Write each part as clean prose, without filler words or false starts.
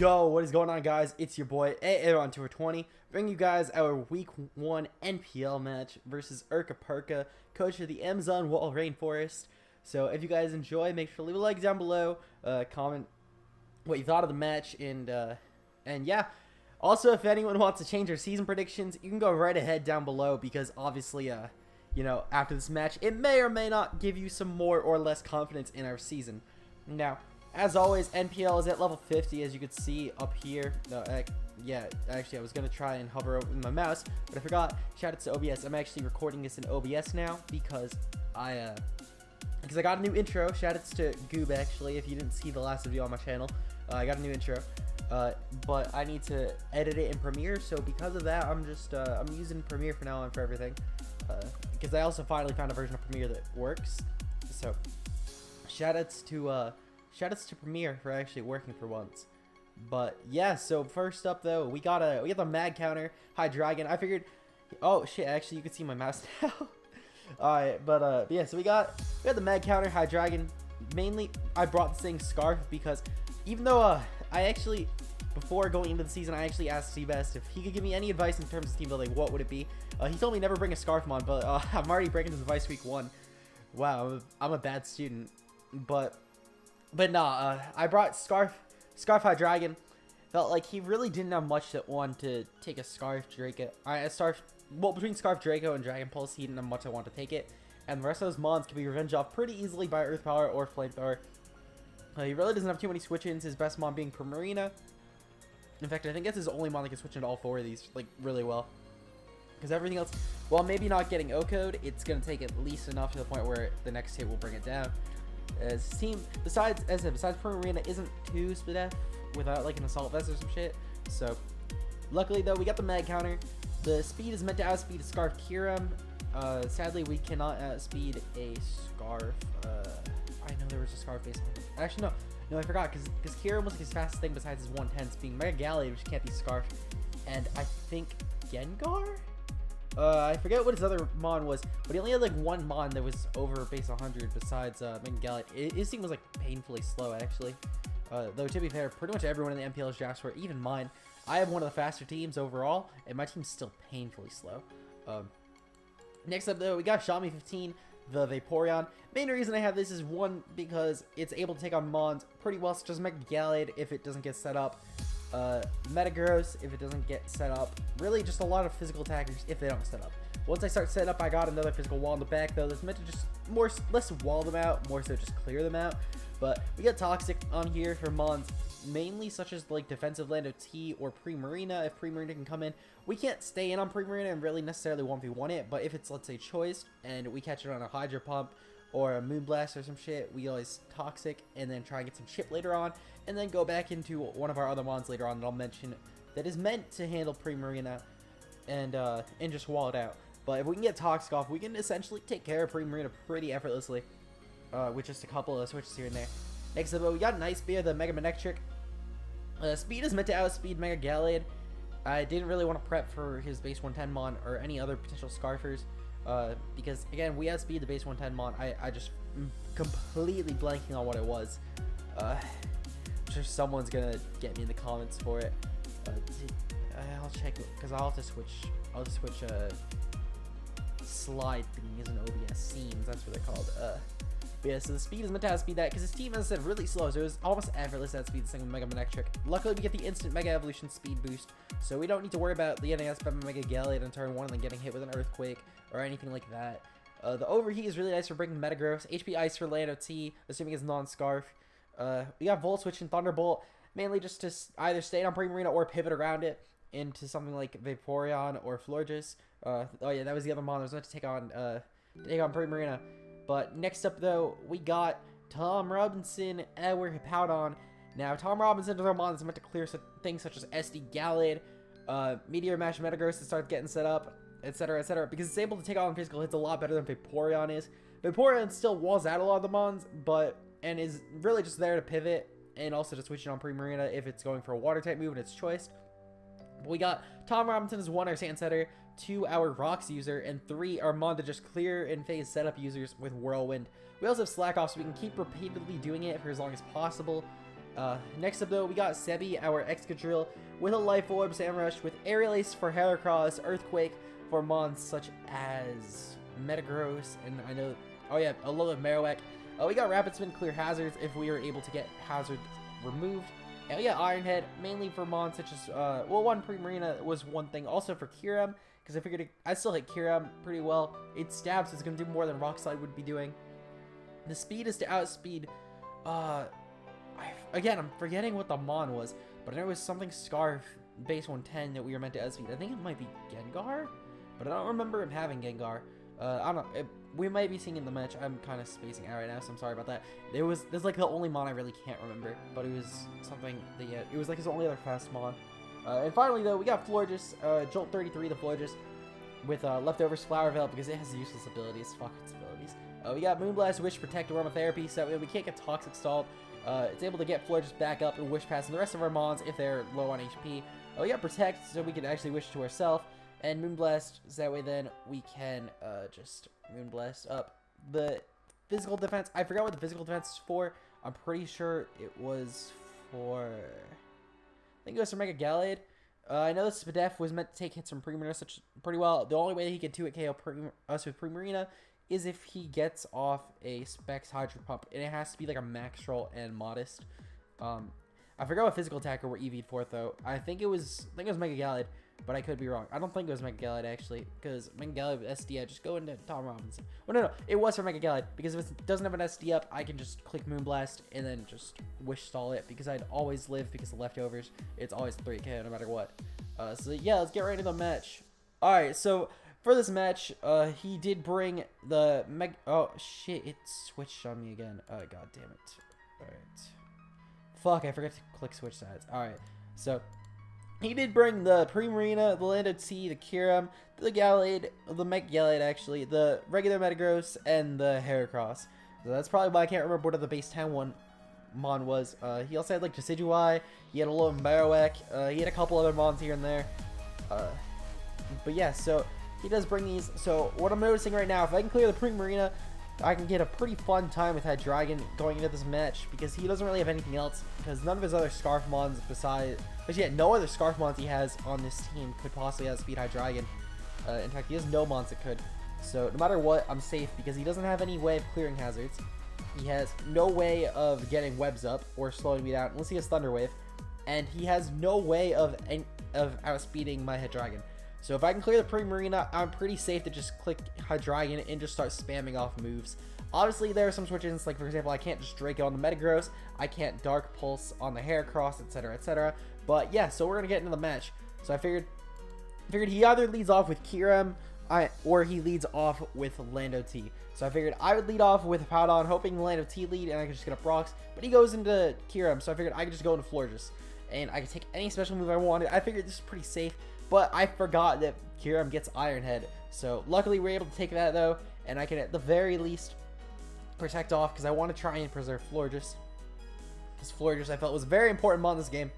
Yo, what is going on, guys? It's your boy AA on Tour 20, bringing you guys our Week 1 NPL match versus Ercaperca, coach of the Amazon Walreinforests. So if you guys enjoy, make sure to leave a like down below, comment what you thought of the match, and yeah. Also, if anyone wants to change their season predictions, you can go right ahead down below, because obviously, you know, after this match, it may or may not give you some more or less confidence in our season. Now, as always, NPL is at level 50, as you can see up here. Yeah, actually, I was going to try and hover over my mouse, but I forgot. Shout out to OBS. I'm actually recording this in OBS now because I got a new intro. Shout outs to Goob, actually, if you didn't see the last video on my channel. I got a new intro, but I need to edit it in Premiere, so because of that, I'm using Premiere for now on for everything, because I also finally found a version of Premiere that works. So, shout outs to Premiere for actually working for once. But yeah, so first up though, we got the mag counter, High Dragon. I figured, oh shit, actually you can see my mouse now. Alright, but yeah, so we got the mag counter, High Dragon. Mainly I brought this thing Scarf because even though I actually, before going into the season, I actually asked Seabest if he could give me any advice in terms of team building, what would it be. He told me never bring a Scarf on, but I'm already breaking his advice week 1. Wow, I'm a bad student. But nah, I brought Scarf High Dragon. Felt like he really didn't have much that wanted to take a Scarf Draco. Between Scarf Draco and Dragon Pulse, he didn't have much I wanted to take it. And the rest of those mons can be revenged off pretty easily by Earth Power or Flamethrower. He really doesn't have too many switch-ins, his best mon being Primarina. In fact, I think that's his only mon that can switch into all 4 of these, like, really well. Because everything else, while maybe not getting O-Code, it's going to take at least enough to the point where the next hit will bring it down. As team, besides Primarina isn't too split F without like an Assault Vest or some shit. So, luckily though, we got the mag counter. The speed is meant to outspeed a Scarf Kiram. Sadly, we cannot outspeed a Scarf. I know there was a Scarf base. Actually, no, I forgot because Kiram was like his fastest thing besides his 110s, being Mega Gallade, which can't be Scarf, and I think Gengar. I forget what his other mon was, but he only had like one mon that was over base 100 besides Mega Gallade. His team was like painfully slow, actually. Though to be fair, pretty much everyone in the MPL's drafts were, even mine. I have one of the faster teams overall, and my team's still painfully slow. Next up though, we got Xiaomi 15, the Vaporeon. Main reason I have this is one, because it's able to take on mons pretty well, such as Mega Gallade if it doesn't get set up. Metagross if it doesn't get set up. Really just a lot of physical attackers if they don't set up. Once I start setting up, I got another physical wall in the back though that's meant to just less wall them out, more so just clear them out. But we got Toxic on here for mons mainly such as like defensive Lando T or Primarina. If Primarina can come in, we can't stay in on Primarina and really necessarily 1v1 it, but if it's, let's say, choiced and we catch it on a Hydro Pump or a Moonblast or some shit, we always Toxic and then try and get some chip later on, and then go back into one of our other mons later on that I'll mention that is meant to handle Primarina and just wall it out. But if we can get Toxic off, we can essentially take care of Primarina pretty effortlessly with just a couple of switches here and there. Next up, we got Nice Beer, the Mega Manectric. Speed is meant to outspeed Mega Gallade. I didn't really want to prep for his base 110 mon or any other potential Scarfers. Because again, we outspeed the base 110 mon. I just completely blanking on what it was. I'm sure someone's gonna get me in the comments for it. I'll check it because I'll have to switch. I'll just switch slide thingy as an OBS scenes. That's what they're called. But yeah, so the speed is meant to outspeed that because his team, as I said, really slow. So it was almost effortless to outspeed this thing with Mega Manectric. Luckily, we get the instant Mega Evolution speed boost, so we don't need to worry about getting outspeed by Mega Gallade on turn 1 and then getting hit with an Earthquake or anything like that. The Overheat is really nice for breaking Metagross. HP Ice for Lando T, assuming it's non-Scarf. We got Volt Switch and Thunderbolt, mainly just to either stay on Primarina or pivot around it into something like Vaporeon or Florges. Oh yeah, that was the other mon that was meant to take on Primarina. But next up though, we got Tom Robinson, Edward Hippowdon. Now Tom Robinson to their mon is meant to clear things such as SD Gallade, Meteor Mash Metagross to start getting set up, etc, because it's able to take on physical hits a lot better than Vaporeon is. Vaporeon still walls out a lot of the mons, and is really just there to pivot and also to switch it on Primarina if it's going for a water type move and it's choiced. We got Tom Robinson as 1 our Sand Setter, 2 our Rocks user, and 3 our mon to just clear and phase setup users with Whirlwind. We also have Slack Off, so we can keep repeatedly doing it for as long as possible. Next up, though, we got Sebi, our Excadrill, with a Life Orb, Sand Rush, with Aerial Ace for Heracross, Earthquake for mons such as Metagross, and I know, oh yeah, a little of Marowak. We got Rapid Spin, Clear Hazards if we were able to get hazards removed. And we got Iron Head, mainly for mons such as, well, one Primarina was one thing, also for Kyurem, because I figured I still hit Kyurem pretty well. It stabs, it's going to do more than Rock Slide would be doing. The speed is to outspeed, again, I'm forgetting what the mon was, but I know it was something Scarf, base 110 that we were meant to outspeed. I think it might be Gengar, but I don't remember him having Gengar. I don't know, we might be seeing in the match. I'm kind of spacing out right now, so I'm sorry about that. There's like the only mon I really can't remember, but it was something that, yeah, it was like his only other fast mon. And finally, though, we got Florges, Jolt 33, the Florges, with Leftovers Flower Veil, because it has useless abilities. Fuck its abilities. We got Moonblast, Wish, Protect, Aromatherapy, so we can't get Toxic stalled. It's able to get Florges back up and Wish Pass and the rest of our mons if they're low on HP. We got Protect, so we can actually Wish to ourselves. And Moonblast, so that way then we can just Moonblast up the physical defense. I forgot what the physical defense is for. I'm pretty sure it was for... I think it was for Mega Gallade. I know that Spadef was meant to take hits from Primarina pretty well. The only way that he could 2-hit KO us with Primarina is if he gets off a Specs Hydro Pump, and it has to be like a Max Roll and Modest. I forgot what physical attacker we're EV'd for though. I think it was Mega Gallade, but I could be wrong. I don't think it was Mega Gallade actually, because Mega Gallade with SD, I just go into Tom Robinson. Well, no, it was for Mega Gallade, because if it doesn't have an SD up, I can just click Moonblast and then just Wish Stall it, because I'd always live because of leftovers. It's always 3k no matter what. So yeah, let's get right into the match. Alright, so for this match, he did bring the oh shit, it switched on me again. Oh god damn it. Alright. Fuck, I forgot to click switch sides. Alright, so he did bring the Primarina, the Lando T, the Kyurem, the Gallade, the Mega Gallade actually, the regular Metagross, and the Heracross. So that's probably why I can't remember what the base 10 one mon was. He also had like Decidueye, he had a little Marowak, he had a couple other mons here and there. But yeah, so he does bring these. So what I'm noticing right now, if I can clear the Primarina, I can get a pretty fun time with Hydreigon going into this match, because he doesn't really have anything else, because none of his other Scarf mons besides, but yeah, no other Scarf mons he has on this team could possibly outspeed Hydreigon. In fact, he has no mons that could. So no matter what, I'm safe, because he doesn't have any way of clearing hazards. He has no way of getting webs up or slowing me down unless he has Thunder Wave, and he has no way of outspeeding my Hydreigon. So if I can clear the Primarina, I'm pretty safe to just click Hydreigon and just start spamming off moves. Obviously, there are some switches, like for example, I can't just Draco on the Metagross, I can't Dark Pulse on the Heracross, etc., etc. But yeah, so we're gonna get into the match. So I figured he either leads off with Kyurem, or he leads off with Lando T. So I figured I would lead off with Powdon, hoping Lando T lead, and I could just get up rocks. But he goes into Kyurem, so I figured I could just go into Florges, and I could take any special move I wanted. I figured this is pretty safe. But I forgot that Kyurem gets Iron Head. So luckily we're able to take that though. And I can at the very least protect off, because I want to try and preserve Florges. Because Florges I felt was a very important mon in this game.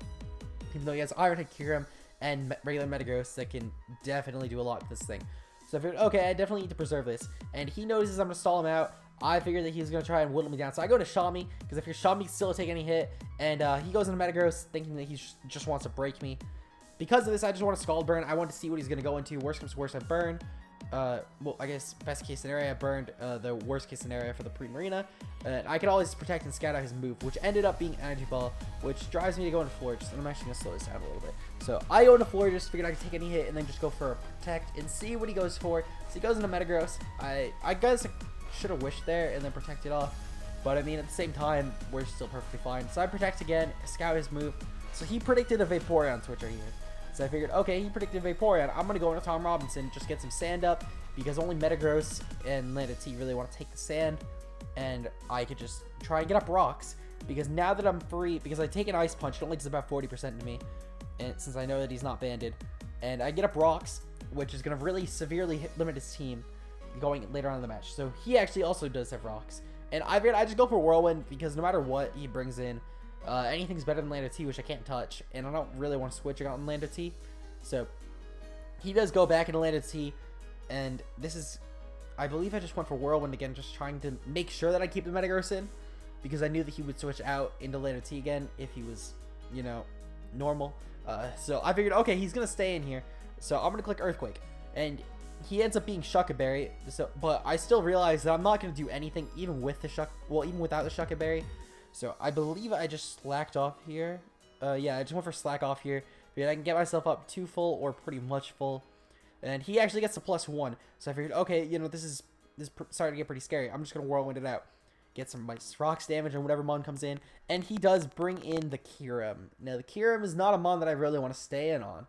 Even though he has Iron Head, Kyurem, and regular Metagross that can definitely do a lot with this thing. So I figured, okay, I definitely need to preserve this. And he notices I'm going to stall him out. I figured that he was going to try and whittle me down. So I go to Shami, because if you're Shami, still take any hit. And he goes into Metagross thinking that he just wants to break me. Because of this, I just want to Scald Burn. I want to see what he's going to go into. Worst comes to worst, I burn. Well, I guess best case scenario, I burned the worst case scenario for the Primarina. I could always protect and scout out his move, which ended up being Energy Ball, which drives me to go into Florges. And I'm actually going to slow this down a little bit. So I go into Florges, figured I could take any hit, and then just go for a Protect and see what he goes for. So he goes into Metagross. I guess I should have wished there and then protected off. But I mean, at the same time, we're still perfectly fine. So I protect again, scout his move. So he predicted a Vaporeon switch right here. So I figured, okay, he predicted Vaporeon. I'm going to go into Tom Robinson, just get some sand up, because only Metagross and Lando T really want to take the sand. And I could just try and get up rocks, because now that I'm free, because I take an Ice Punch, it only does about 40% to me, and since I know that he's not banded. And I get up rocks, which is going to really severely limit his team going later on in the match. So he actually also does have rocks. And I figured I just go for Whirlwind, because no matter what he brings in, anything's better than Lando T, which I can't touch, and I don't really want to switch out on Lando T. So he does go back into Lando T, and this is, I believe I just went for Whirlwind again, just trying to make sure that I keep the Metagross in. because I knew that he would switch out into Lander T again if he was, you know, normal. So I figured, okay, he's going to stay in here. So I'm going to click Earthquake. And he ends up being Shuckaberry. So, but I still realize that I'm not going to do anything even with the even without the Shuckaberry. So I believe I just slacked off here. Yeah, I just went for slack off here. Because I can get myself up to full or pretty much full. And he actually gets a +1. So I figured, okay, you know, this is starting to get pretty scary. I'm just going to Whirlwind it out. Get some nice rocks damage on whatever mon comes in. And he does bring in the Kyurem. Now, the Kyurem is not a mon that I really want to stay in on.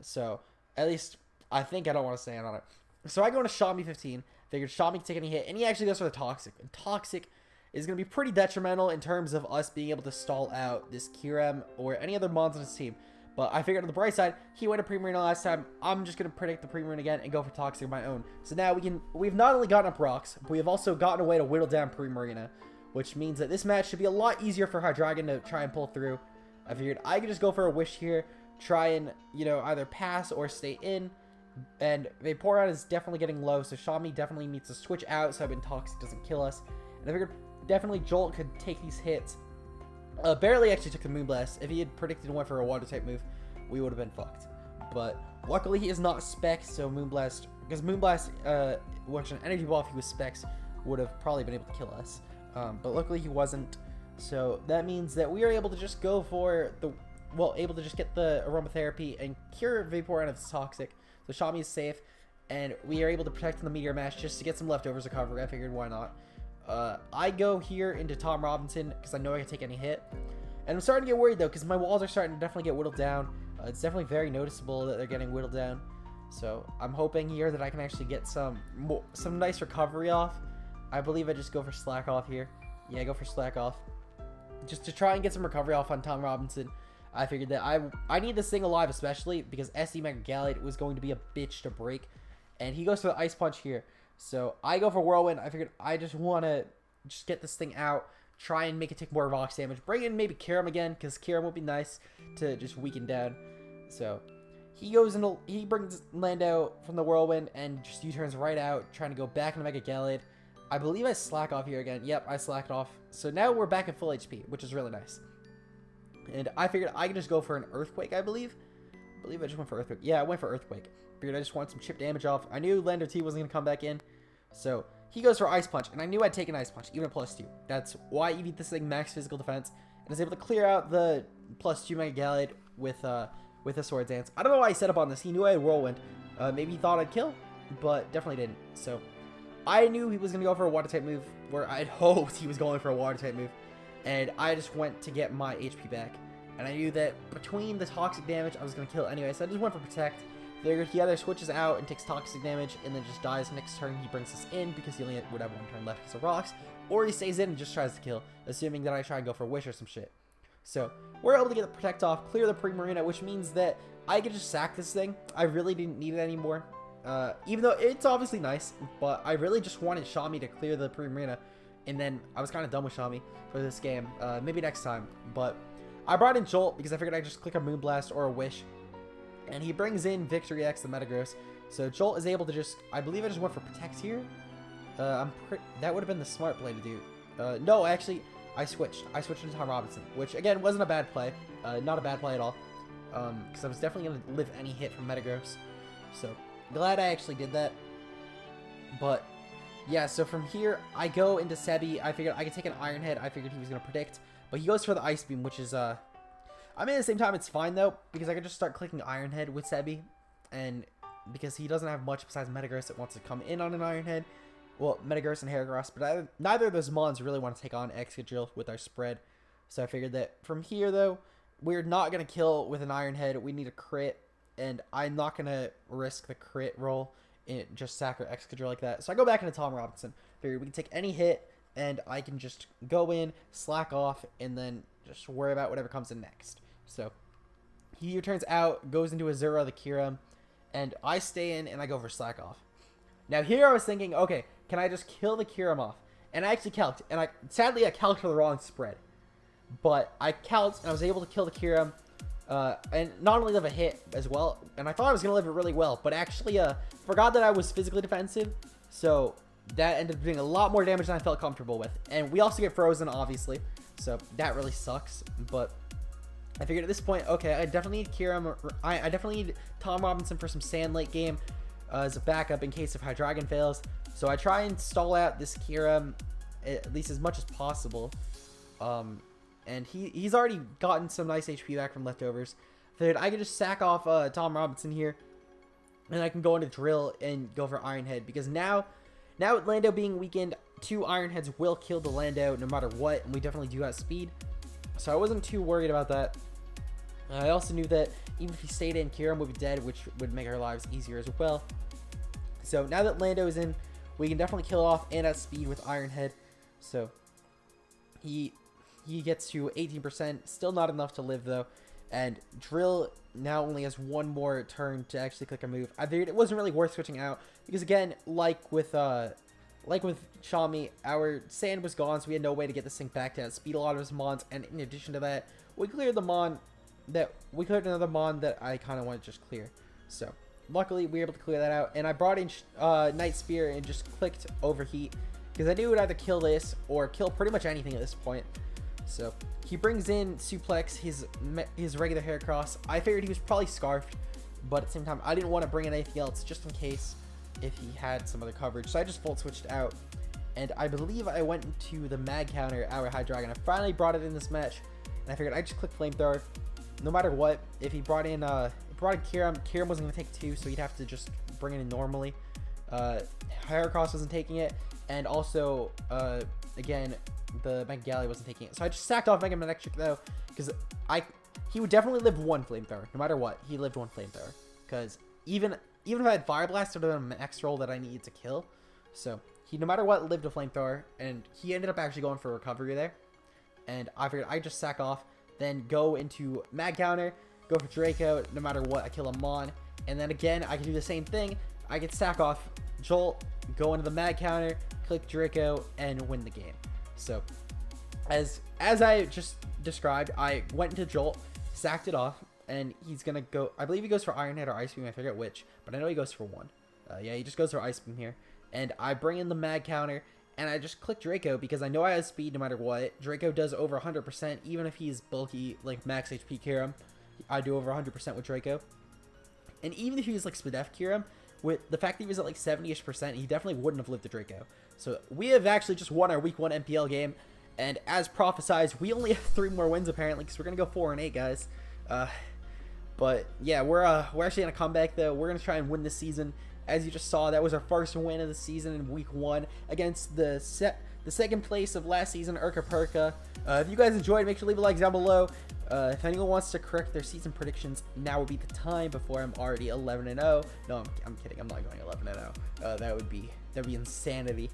So, at least, I think I don't want to stay in on it. So, I go into Shami 15. Figured Shami can take any hit. And he actually goes for the Toxic. And Toxic is going to be pretty detrimental in terms of us being able to stall out this Kyurem or any other mons on his team. But I figured on the bright side, he went to Pre-Marina last time. I'm just going to predict the Pre-Marina again and go for Toxic of my own. So now we've not only gotten up rocks, but we've also gotten a way to whittle down Pre-Marina, which means that this match should be a lot easier for Hydreigon to try and pull through. I figured I could just go for a Wish here, try and, you know, either pass or stay in. And Vaporeon is definitely getting low, so Shami definitely needs to switch out so that Toxic doesn't kill us. And I figured definitely Jolt could take these hits. Barely actually took the Moonblast. If he had predicted and went for a water type move, we would have been fucked. But luckily he is not Spec, so Moonblast, because Moonblast, which an energy ball if he was Specs, would have probably been able to kill us. But luckily he wasn't. So that means that we are able to just go for the, well, able to just get the Aromatherapy and cure Vaporeon if it's toxic. So Shami is safe, and we are able to protect the Meteor Mash just to get some leftovers recovery. I figured why not. I go here into Tom Robinson because I know I can take any hit. And I'm starting to get worried though because my walls are starting to definitely get whittled down. It's definitely very noticeable that they're getting whittled down. So I'm hoping here that I can actually get some nice recovery off. I believe I just go for slack off here. Yeah, I go for slack off. Just to try and get some recovery off on Tom Robinson. I figured that I need this thing alive, especially because SE Mega Gallade was going to be a bitch to break. And he goes for the Ice Punch here. So I go for Whirlwind. I figured I just want to just get this thing out. Try and make it take more rocks damage. Bring in maybe Kyurem again, because Kyurem would be nice to just weaken down. So he brings Lando from the Whirlwind and just U-turns right out, trying to go back into Mega Gallade. I believe I slack off here again. Yep, I slacked off. So now we're back at full HP, which is really nice. And I figured I could just go for an Earthquake, I believe. I just went for Earthquake. Yeah, I went for Earthquake. Figured I just want some chip damage off. I knew Lander T wasn't going to come back in. So he goes for Ice Punch, and I knew I'd take an Ice Punch, even a +2. That's why you beat this thing max physical defense, and is able to clear out the +2 Mega Gallade with a Sword Dance. I don't know why he set up on this. He knew I had Whirlwind. Maybe he thought I'd kill, but definitely didn't. So I knew he was going to go for a Water type move, where I'd hoped he was going for a Water type move, and I just went to get my HP back. And I knew that between the toxic damage, I was going to kill anyway, so I just went for Protect. Figured he either switches out and takes toxic damage and then just dies next turn. He brings us in because he only would have one turn left because of rocks, or he stays in and just tries to kill, assuming that I try and go for Wish or some shit. So we're able to get the Protect off, clear the Pre-Marina, which means that I could just sack this thing. I really didn't need it anymore, even though it's obviously nice, but I really just wanted Shami to clear the Pre-Marina, and then I was kind of done with Shami for this game. Maybe next time, but I brought in Jolt because I figured I'd just click a Moonblast or a Wish. And he brings in Victory X, the Metagross. So Jolt is able to just, I believe I just went for Protect here. That would have been the smart play to do. No, actually, I switched. I switched into Tom Robinson, which again wasn't a bad play. Not a bad play at all. Because I was definitely going to live any hit from Metagross. So glad I actually did that. But yeah, so from here, I go into Sebi. I figured I could take an Iron Head. I figured he was going to predict. But he goes for the Ice Beam, which is, I mean, at the same time, it's fine, though, because I could just start clicking Iron Head with Sebi, and because he doesn't have much besides Metagross that wants to come in on an Iron Head. Well, Metagross and Heracross, but neither of those mons really want to take on Excadrill with our spread. So I figured that from here, though, we're not going to kill with an Iron Head. We need a crit, and I'm not going to risk the crit roll and just sack our Excadrill like that. So I go back into Tom Robinson. Figured we can take any hit, and I can just go in, slack off, and then just worry about whatever comes in next. So he turns out, goes into Azura, the Kyurem, and I stay in and I go for slack off. Now here I was thinking, okay, can I just kill the Kyurem off? And I actually calced, and sadly I calced for the wrong spread. But I calced and I was able to kill the Kyurem, and not only live a hit as well, and I thought I was going to live it really well, but actually forgot that I was physically defensive. So that ended up doing a lot more damage than I felt comfortable with. And we also get frozen, obviously, so that really sucks. But I figured at this point, okay, I definitely need Kieran. I definitely need Tom Robinson for some sand late game as a backup in case if Hydreigon fails. So I try and stall out this Kieran at least as much as possible. And he's already gotten some nice HP back from leftovers. Figured I could just sack off Tom Robinson here, and I can go into Drill and go for Iron Head, because now with Lando being weakened, 2 Iron Heads will kill the Lando no matter what, and we definitely do have speed. So I wasn't too worried about that. I also knew that even if he stayed in, Kieran would be dead, which would make our lives easier as well. So now that Lando is in, we can definitely kill off and at speed with Iron Head. So he gets to 18%, still not enough to live though. And Drill now only has 1 more turn to actually click a move. I figured it wasn't really worth switching out because, again, like with Xiaomi, our sand was gone, so we had no way to get this thing back to speed a lot of his mons. And in addition to that, we cleared another mon that I kind of wanted to just clear. So luckily we were able to clear that out, and I brought in Night Spear and just clicked Overheat because I knew it would either kill this or kill pretty much anything at this point. So he brings in Suplex, his regular Heracross. I figured he was probably Scarfed, but at the same time, I didn't want to bring in anything else just in case if he had some other coverage. So I just Volt Switched out, and I believe I went into the Mag Counter, our Hydreigon. I finally brought it in this match, and I figured I'd just click Flamethrower. No matter what, if he brought in Kieran wasn't going to take 2, so he'd have to just bring it in normally. Heracross wasn't taking it, and also, again, the Mega Galley wasn't taking it. So I just sacked off Mega Electric though, because he would definitely live 1 Flamethrower. No matter what, he lived 1 Flamethrower. Because even if I had Fire Blast, it would have been a max roll that I needed to kill. So he, no matter what, lived a Flamethrower, and he ended up actually going for recovery there. And I figured I'd just sack off, then go into Mag Counter, go for Draco. No matter what, I kill a Mon, and then again I can do the same thing. I can sack off Jolt, go into the Mag Counter, click Draco, and win the game. So, as I just described, I went into Jolt, sacked it off, and he's going to go, I believe he goes for Iron Head or Ice Beam, I forget which, but I know he goes for 1. Yeah, he just goes for Ice Beam here. And I bring in the Mag Counter, and I just click Draco because I know I have speed no matter what. Draco does over 100%, even if he's bulky, like max HP Kyurem. I do over 100% with Draco. And even if he was like Spadef Kyurem, with the fact that he was at like 70-ish%, he definitely wouldn't have lived the Draco. So we have actually just won our week 1 NPL game, and as prophesized, we only have 3 more wins apparently, because we're gonna go 4-8, guys. But yeah, we're actually gonna come back though. We're gonna try and win this season. As you just saw, that was our first win of the season in week 1 against the second place of last season, Ercaperca. If you guys enjoyed, make sure to leave a like down below. If anyone wants to correct their season predictions, now would be the time before I'm already 11-0. No, I'm kidding. I'm not going 11-0. That would be insanity.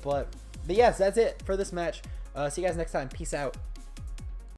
But yes, that's it for this match. See you guys next time. Peace out.